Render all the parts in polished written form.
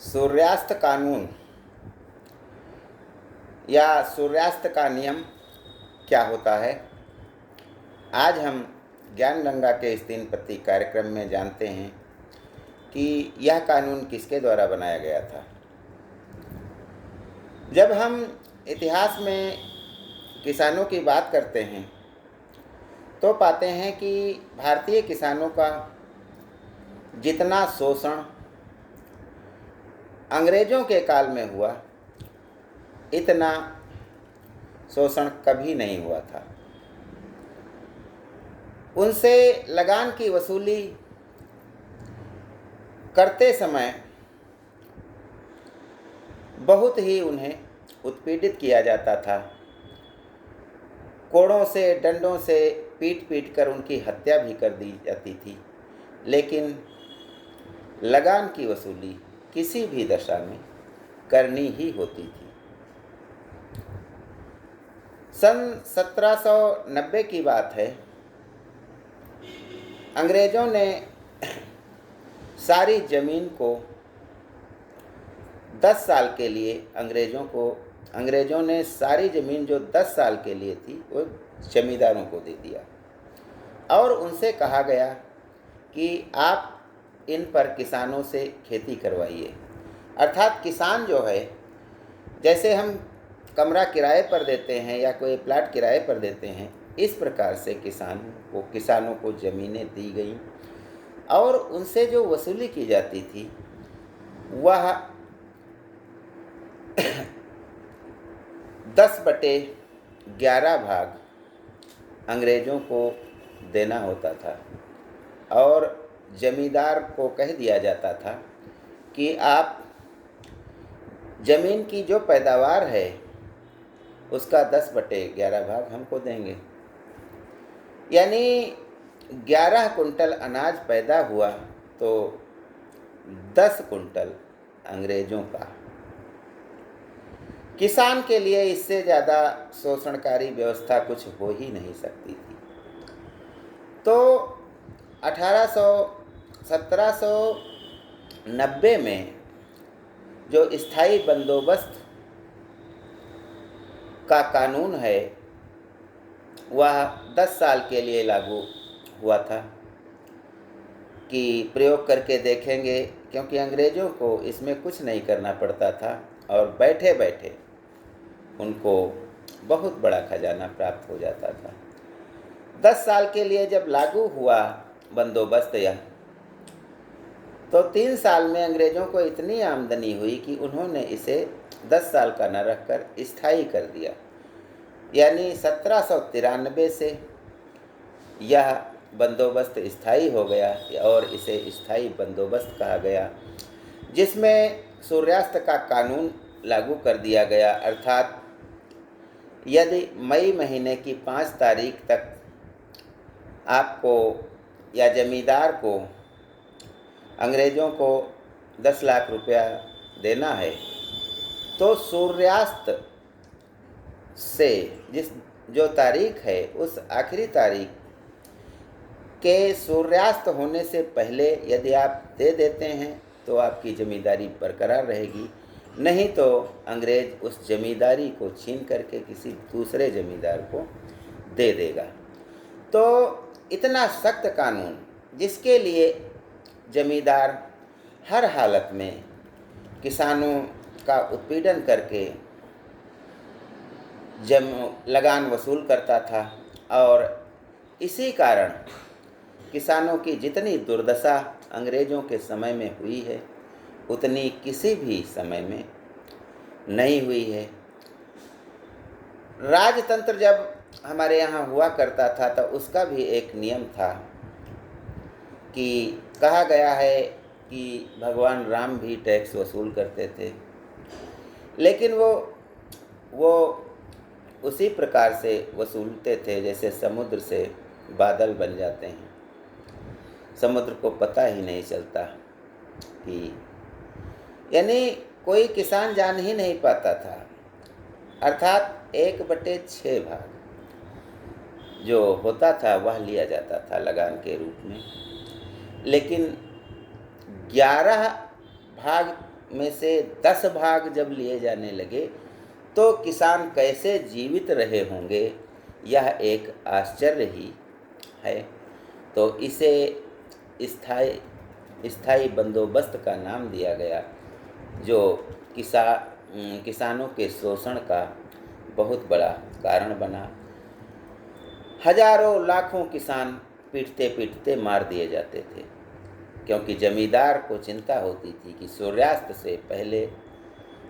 सूर्यास्त कानून या सूर्यास्त का नियम क्या होता है, आज हम ज्ञान गंगा के इस 3 प्रति कार्यक्रम में जानते हैं कि यह कानून किसके द्वारा बनाया गया था। जब हम इतिहास में किसानों की बात करते हैं तो पाते हैं कि भारतीय किसानों का जितना शोषण अंग्रेज़ों के काल में हुआ, इतना शोषण कभी नहीं हुआ था। उनसे लगान की वसूली करते समय बहुत ही उन्हें उत्पीड़ित किया जाता था। कोड़ों से, डंडों से पीट पीट कर उनकी हत्या भी कर दी जाती थी, लेकिन लगान की वसूली किसी भी दशा में करनी ही होती थी। सन 1790 की बात है। अंग्रेज़ों ने सारी ज़मीन को 10 साल के लिए अंग्रेज़ों ने सारी ज़मीन जो 10 साल के लिए थी वो जमींदारों को दे दिया और उनसे कहा गया कि आप इन पर किसानों से खेती करवाइए। अर्थात किसान जो है, जैसे हम कमरा किराए पर देते हैं या कोई प्लाट किराए पर देते हैं, इस प्रकार से किसानों को ज़मीनें दी गई और उनसे जो वसूली की जाती थी वह 10/11 भाग अंग्रेज़ों को देना होता था और जमींदार को कह दिया जाता था कि आप ज़मीन की जो पैदावार है उसका 10/11 भाग हमको देंगे। यानी 11 कुंटल अनाज पैदा हुआ तो 10 कुंटल अंग्रेज़ों का। किसान के लिए इससे ज़्यादा शोषणकारी व्यवस्था कुछ हो ही नहीं सकती थी। तो 1790 में जो स्थायी बंदोबस्त का कानून है वह 10 साल के लिए लागू हुआ था कि प्रयोग करके देखेंगे, क्योंकि अंग्रेज़ों को इसमें कुछ नहीं करना पड़ता था और बैठे बैठे उनको बहुत बड़ा खजाना प्राप्त हो जाता था। 10 साल के लिए जब लागू हुआ बंदोबस्त यह, तो 3 साल में अंग्रेज़ों को इतनी आमदनी हुई कि उन्होंने इसे 10 साल का न रखकर स्थायी कर दिया। यानी 1793 से यह बंदोबस्त स्थायी हो गया और इसे स्थायी बंदोबस्त कहा गया, जिसमें सूर्यास्त का कानून लागू कर दिया गया। अर्थात यदि मई महीने की 5 तारीख तक आपको या जमींदार को अंग्रेज़ों को 10 लाख रुपया देना है, तो सूर्यास्त से जो तारीख है उस आखिरी तारीख के सूर्यास्त होने से पहले यदि आप दे देते हैं तो आपकी ज़मींदारी बरकरार रहेगी, नहीं तो अंग्रेज़ उस ज़मींदारी को छीन करके किसी दूसरे ज़मींदार को दे देगा। तो इतना सख्त कानून, जिसके लिए ज़मींदार हर हालत में किसानों का उत्पीड़न करके लगान वसूल करता था, और इसी कारण किसानों की जितनी दुर्दशा अंग्रेज़ों के समय में हुई है उतनी किसी भी समय में नहीं हुई है। राजतंत्र जब हमारे यहाँ हुआ करता था तो उसका भी एक नियम था कि कहा गया है कि भगवान राम भी टैक्स वसूल करते थे, लेकिन वो उसी प्रकार से वसूलते थे जैसे समुद्र से बादल बन जाते हैं। समुद्र को पता ही नहीं चलता कि, यानी कोई किसान जान ही नहीं पाता था। अर्थात 1/6 भाग जो होता था वह लिया जाता था लगान के रूप में, लेकिन 11 भाग में से 10 भाग जब लिए जाने लगे तो किसान कैसे जीवित रहे होंगे, यह एक आश्चर्य ही है। तो इसे स्थायी बंदोबस्त का नाम दिया गया, जो किसानों के शोषण का बहुत बड़ा कारण बना। हजारों लाखों किसान पीटते पीटते मार दिए जाते थे, क्योंकि जमींदार को चिंता होती थी कि सूर्यास्त से पहले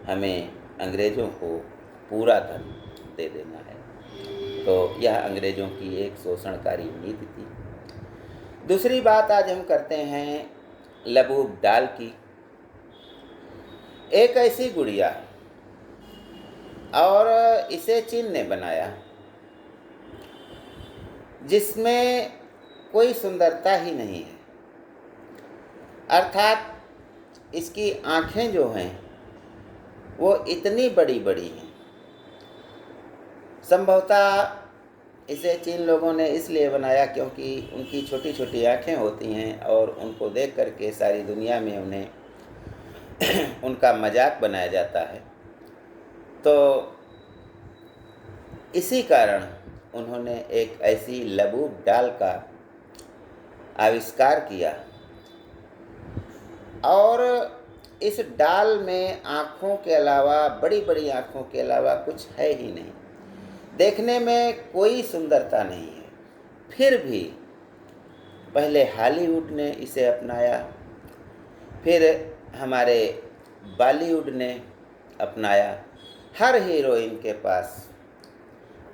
हमें अंग्रेज़ों को पूरा धन दे देना है। तो यह अंग्रेज़ों की एक शोषणकारी नीति थी। दूसरी बात आज हम करते हैं लबूब डाल की। एक ऐसी गुड़िया, और इसे चीन ने बनाया, जिसमें कोई सुंदरता ही नहीं है। अर्थात इसकी आँखें जो हैं वो इतनी बड़ी बड़ी हैं। संभवतः इसे चीन लोगों ने इसलिए बनाया क्योंकि उनकी छोटी छोटी आँखें होती हैं और उनको देख करके सारी दुनिया में उन्हें उनका मजाक बनाया जाता है। तो इसी कारण उन्होंने एक ऐसी लबूब डाल का आविष्कार किया, और इस डाल में आँखों के अलावा, बड़ी बड़ी आँखों के अलावा कुछ है ही नहीं। देखने में कोई सुंदरता नहीं है। फिर भी पहले हॉलीवुड ने इसे अपनाया, फिर हमारे बॉलीवुड ने अपनाया। हर हीरोइन के पास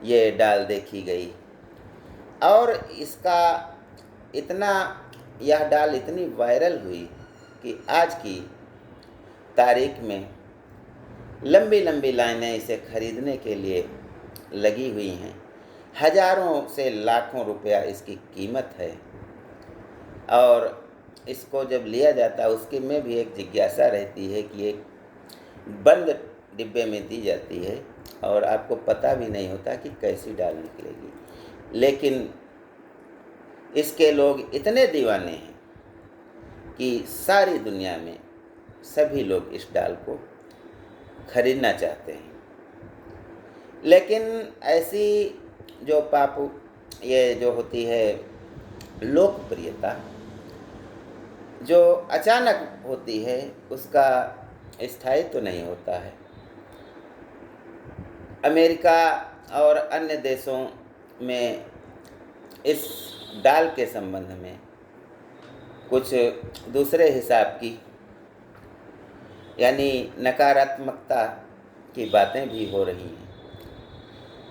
ये डाल देखी गई, और यह डाल इतनी वायरल हुई कि आज की तारीख में लंबी लंबी लाइनें इसे खरीदने के लिए लगी हुई हैं। हजारों से लाखों रुपया इसकी कीमत है, और इसको जब लिया जाता है उसके में भी एक जिज्ञासा रहती है कि एक बंद डिब्बे में दी जाती है और आपको पता भी नहीं होता कि कैसी डाल निकलेगी। लेकिन इसके लोग इतने दीवाने हैं कि सारी दुनिया में सभी लोग इस डाल को खरीदना चाहते हैं। लेकिन ऐसी ये जो होती है लोकप्रियता, जो अचानक होती है, उसका स्थायित्व तो नहीं होता है। अमेरिका और अन्य देशों में इस डाल के संबंध में कुछ दूसरे हिसाब की, यानी नकारात्मकता की बातें भी हो रही हैं।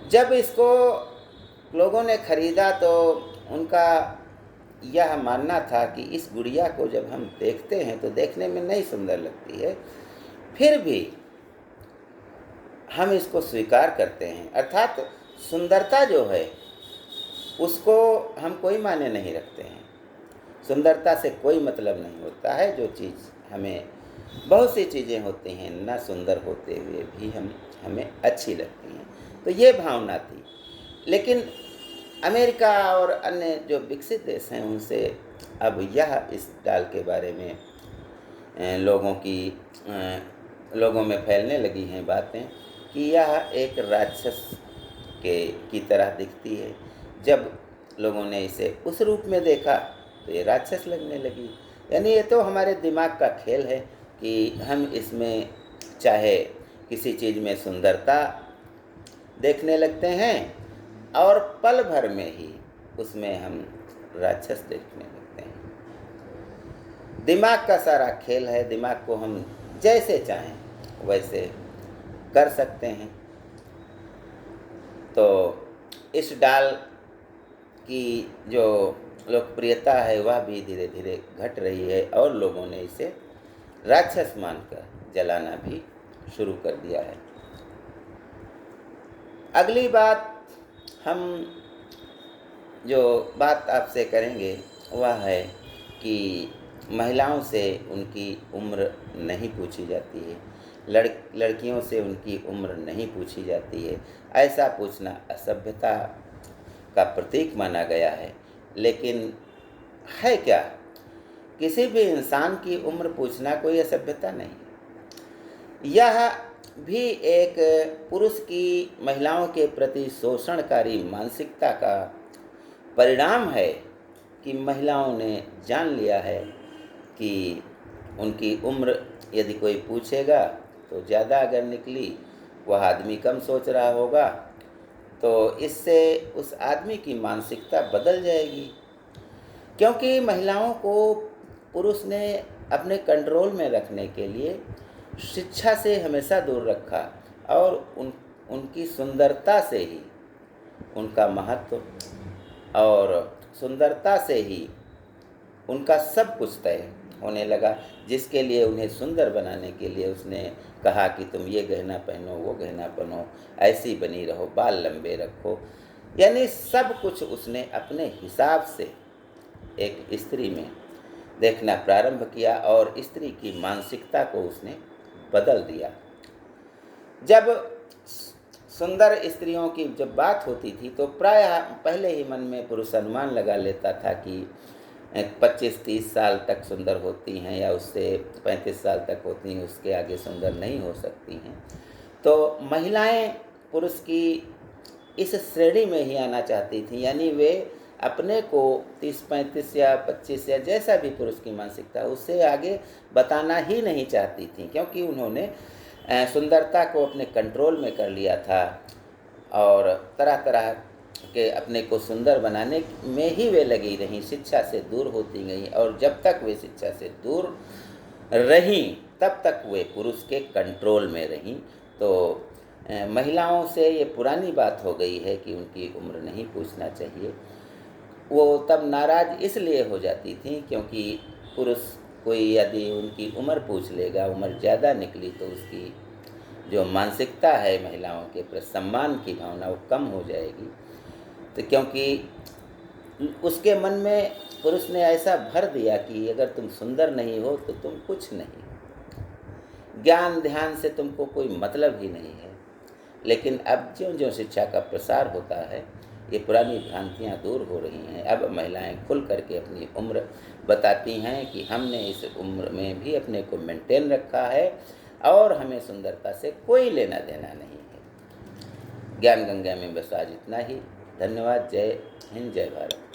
जब इसको लोगों ने खरीदा तो उनका यह मानना था कि इस गुड़िया को जब हम देखते हैं तो देखने में नहीं सुंदर लगती है, फिर भी हम इसको स्वीकार करते हैं। अर्थात सुंदरता जो है उसको हम कोई मायने नहीं रखते हैं। सुंदरता से कोई मतलब नहीं होता है। जो चीज़ बहुत सी चीज़ें होती हैं ना सुंदर होते हुए भी हमें अच्छी लगती हैं। तो ये भावना थी। लेकिन अमेरिका और अन्य जो विकसित देश हैं उनसे अब इस डाल के बारे में लोगों में फैलने लगी हैं बातें कि यह एक राक्षस की तरह दिखती है। जब लोगों ने इसे उस रूप में देखा तो ये राक्षस लगने लगी। यानी ये तो हमारे दिमाग का खेल है कि हम इसमें चाहे किसी चीज़ में सुंदरता देखने लगते हैं और पल भर में ही उसमें हम राक्षस देखने लगते हैं। दिमाग का सारा खेल है। दिमाग को हम जैसे चाहें वैसे कर सकते हैं। तो इस डाल की जो लोकप्रियता है वह भी धीरे धीरे घट रही है और लोगों ने इसे राक्षस मानकर जलाना भी शुरू कर दिया है। अगली बात हम जो बात आपसे करेंगे वह है कि महिलाओं से उनकी उम्र नहीं पूछी जाती है, लड़कियों से उनकी उम्र नहीं पूछी जाती है। ऐसा पूछना असभ्यता का प्रतीक माना गया है। लेकिन है क्या? किसी भी इंसान की उम्र पूछना कोई असभ्यता नहीं है। यह भी एक पुरुष की महिलाओं के प्रति शोषणकारी मानसिकता का परिणाम है कि महिलाओं ने जान लिया है कि उनकी उम्र यदि कोई पूछेगा तो ज़्यादा अगर निकली, वह आदमी कम सोच रहा होगा, तो इससे उस आदमी की मानसिकता बदल जाएगी। क्योंकि महिलाओं को पुरुष ने अपने कंट्रोल में रखने के लिए शिक्षा से हमेशा दूर रखा और उनकी सुंदरता से ही उनका महत्व और सुंदरता से ही उनका सब कुछ तय होने लगा। जिसके लिए उन्हें सुंदर बनाने के लिए उसने कहा कि तुम ये गहना पहनो, वो गहना पहनो, ऐसी बनी रहो, बाल लंबे रखो, यानी सब कुछ उसने अपने हिसाब से एक स्त्री में देखना प्रारंभ किया और स्त्री की मानसिकता को उसने बदल दिया। जब सुंदर स्त्रियों की जब बात होती थी तो प्रायः पहले ही मन में पुरुष अनुमान लगा लेता था कि 25-30 साल तक सुंदर होती हैं या उससे 35 साल तक होती हैं, उसके आगे सुंदर नहीं हो सकती हैं। तो महिलाएं पुरुष की इस श्रेणी में ही आना चाहती थीं, यानी वे अपने को 30-35 या 25 या जैसा भी पुरुष की मानसिकता उससे आगे बताना ही नहीं चाहती थीं, क्योंकि उन्होंने सुंदरता को अपने कंट्रोल में कर लिया था और तरह तरह के अपने को सुंदर बनाने में ही वे लगी रहीं, शिक्षा से दूर होती गईं और जब तक वे शिक्षा से दूर रहीं तब तक वे पुरुष के कंट्रोल में रहीं। तो महिलाओं से ये पुरानी बात हो गई है कि उनकी उम्र नहीं पूछना चाहिए। वो तब नाराज़ इसलिए हो जाती थी क्योंकि पुरुष कोई यदि उनकी उम्र पूछ लेगा, उम्र ज़्यादा निकली तो उसकी जो मानसिकता है महिलाओं के प्रति सम्मान की भावना वो कम हो जाएगी। तो क्योंकि उसके मन में पुरुष ने ऐसा भर दिया कि अगर तुम सुंदर नहीं हो तो तुम कुछ नहीं, ज्ञान ध्यान से तुमको कोई मतलब ही नहीं है। लेकिन अब ज्यों-ज्यों शिक्षा का प्रसार होता है, ये पुरानी भ्रांतियाँ दूर हो रही हैं। अब महिलाएं खुल करके अपनी उम्र बताती हैं कि हमने इस उम्र में भी अपने को मेंटेन रखा है और हमें सुंदरता से कोई लेना देना नहीं है। ज्ञान गंगा में बस आज इतना ही। धन्यवाद। जय हिंद, जय भारत।